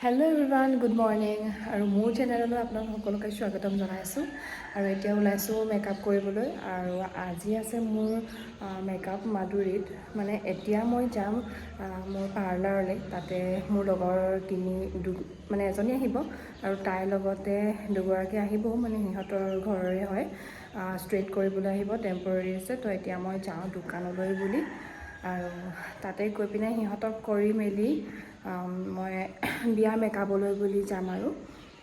Hello' everyone, good morning. আৰু মোৰ চেনেললৈ আপোনাক সকলোকে স্বাগতম জনাইছোঁ। আৰু এতিয়া ওলাইছোঁ মেকআপ কৰিবলৈ। আৰু আজি আছে মোৰ মেকআপ মাধুৰীত। মানে এতিয়া মই যাম মোৰ পাৰ্লাৰলৈ। তাতে মোৰ লগৰ মানে এজনী আহিব আৰু তাইৰ লগতে দুগৰাকী আহিব, মানে সিহঁতৰ ঘৰৰে হয়। ষ্ট্ৰেইট কৰিবলৈ আহিব, টেম্পৰেৰী আছে। তো এতিয়া মই যাওঁ দোকানলৈ বুলি। আৰু তাতে গৈ পিনে সিহঁতক কৰি মেলি মই বিয়া মেকআপলৈ বুলি যাম আৰু।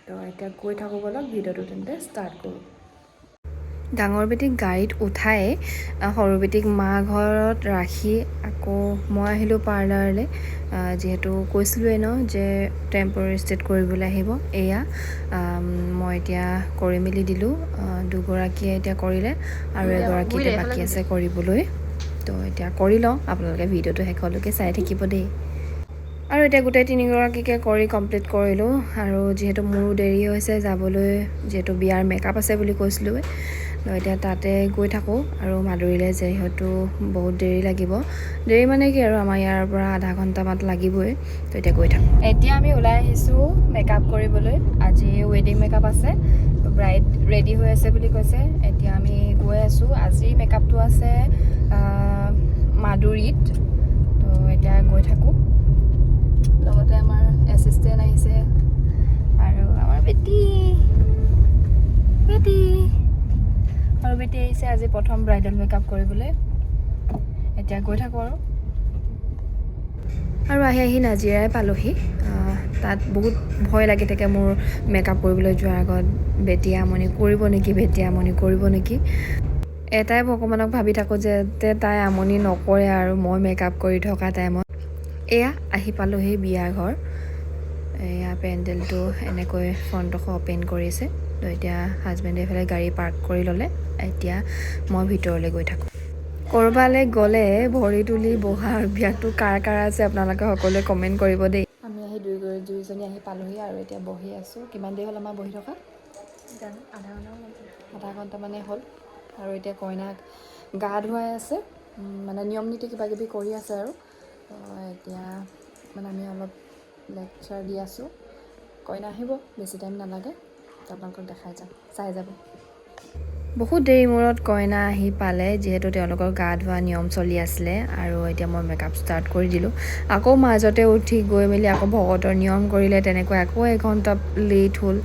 তো এতিয়া গৈ থাকোঁ, বলক ভিডিঅ'টো তেন্তে ষ্টাৰ্ট কৰোঁ। ডাঙৰ বেটিক গাড়ীত উঠাই সৰু বেটিক মা ঘৰত ৰাখি আকৌ মই আহিলোঁ পাৰ্লাৰলৈ। যিহেতু কৈছিলোঁৱে ন যে টেম্পৰেৰী ষ্টেট কৰিবলৈ আহিব। এয়া মই এতিয়া কৰি মেলি দিলোঁ। দুগৰাকীয়ে এতিয়া কৰিলে আৰু এগৰাকী এতিয়া বাকী আছে কৰিবলৈ। তো এতিয়া কৰি লওঁ, আপোনালোকে ভিডিঅ'টো শেষলৈকে চাই থাকিব দেই। আৰু এতিয়া গোটেই তিনিগৰাকীকে কৰি কমপ্লিট কৰিলোঁ। আৰু যিহেতু মোৰো দেৰি হৈছে যাবলৈ, যিহেতু বিয়াৰ মেকআপ আছে বুলি কৈছিলোঁ। তো এতিয়া তাতে গৈ থাকোঁ। আৰু মাধুৰীলৈ যিহেতু বহুত দেৰি লাগিব, দেৰি মানে কি আৰু আমাৰ ইয়াৰ পৰা আধা ঘণ্টামান লাগিবই। তো এতিয়া গৈ থাকোঁ। এতিয়া আমি ওলাই আহিছোঁ মেকআপ কৰিবলৈ। আজি ৱেডিং মেকআপ আছে, ব্ৰাইড ৰেডি হৈ আছে বুলি কৈছে। এতিয়া আমি গৈ আছোঁ। আজি মেকআপটো আছে মাধুৰীত। তো এতিয়া গৈ থাকোঁ। লগতে আমাৰ এছিষ্টেণ্ট আহিছে আৰু আমাৰ বেটি আৰু বেটি আহিছে আজি প্ৰথম ব্ৰাইডেল মেকআপ কৰিবলৈ। এতিয়া গৈ থাকোঁ আৰু আহি নাজিৰাই পালোহি। তাত বহুত ভয় লাগি থাকে মোৰ মেকআপ কৰিবলৈ যোৱাৰ আগত, বেটিয়ে আমনি কৰিব নেকি। এটাই ভগৱানক ভাবি থাকোঁ যে তাই আমনি নকৰে আৰু মই মেকআপ কৰি থকা টাইমত। এয়া আহি পালোহি বিয়াৰ ঘৰ। এয়া পেণ্ডেলটো এনেকৈ ফ্ৰণ্টডোখৰ অ'পেন কৰিছে। তো এতিয়া হাজবেণ্ডে এইফালে গাড়ী পাৰ্ক কৰি ল'লে। এতিয়া মই ভিতৰলৈ গৈ থাকোঁ। ক'ৰবালৈ গ'লে ভৰি তুলি বহা অভ্যাসটো কাৰ আছে আপোনালোকে সকলোৱে কমেণ্ট কৰিব দেই। আমি দুইজনী আহি পালোহি আৰু এতিয়া বহি আছোঁ। কিমান দেৰি হ'ল আমাৰ বহি থকা? আধা ঘণ্টামানেই হ'ল। আৰু এতিয়া কইনাক গা ধুৱাই আছে, মানে নিয়ম নীতি কিবাকিবি কৰি আছে আৰু। এতিয়া মানে আমি অলপ লেকচাৰ দি আছোঁ। কইনা আহিব, বেছি টাইম নালাগে। আপোনালোকক চাই যাব। বহুত দেৰি মূৰত কইনা আহি পালে, যিহেতু তেওঁলোকৰ গা ধোৱা নিয়ম চলি আছিলে। আৰু এতিয়া মই মেকআপ ষ্টাৰ্ট কৰি দিলোঁ। আকৌ মাজতে উঠি গৈ মেলি আকৌ ভকতৰ নিয়ম কৰিলে, তেনেকৈ আকৌ এঘণ্টা লেট হ'ল।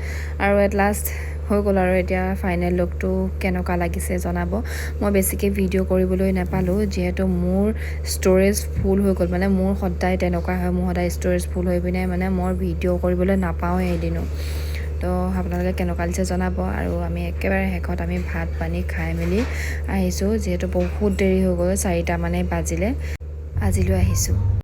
আৰু এট লাষ্ট হৈ গ'ল। আৰু এতিয়া ফাইনেল লুকটো কেনেকুৱা লাগিছে জনাব। মই বেছিকৈ ভিডিঅ' কৰিবলৈ নাপালোঁ, যিহেতু মোৰ ষ্ট'ৰেজ ফুল হৈ গ'ল। মানে মোৰ সদায় তেনেকুৱা হয়, মোৰ সদায় ষ্ট'ৰেজ ফুল হৈ পিনে মানে মই ভিডিঅ' কৰিবলৈ নাপাওঁৱেই এদিনো। তো আপোনালোকে কেনেকুৱা লাগিছে জনাব। আৰু আমি একেবাৰে শেষত আমি ভাত পানী খাই মেলি আহিছোঁ, যিহেতু বহুত দেৰি হৈ গ'ল, 4টামানেই বাজিলে। আজিলৈ আহিছোঁ।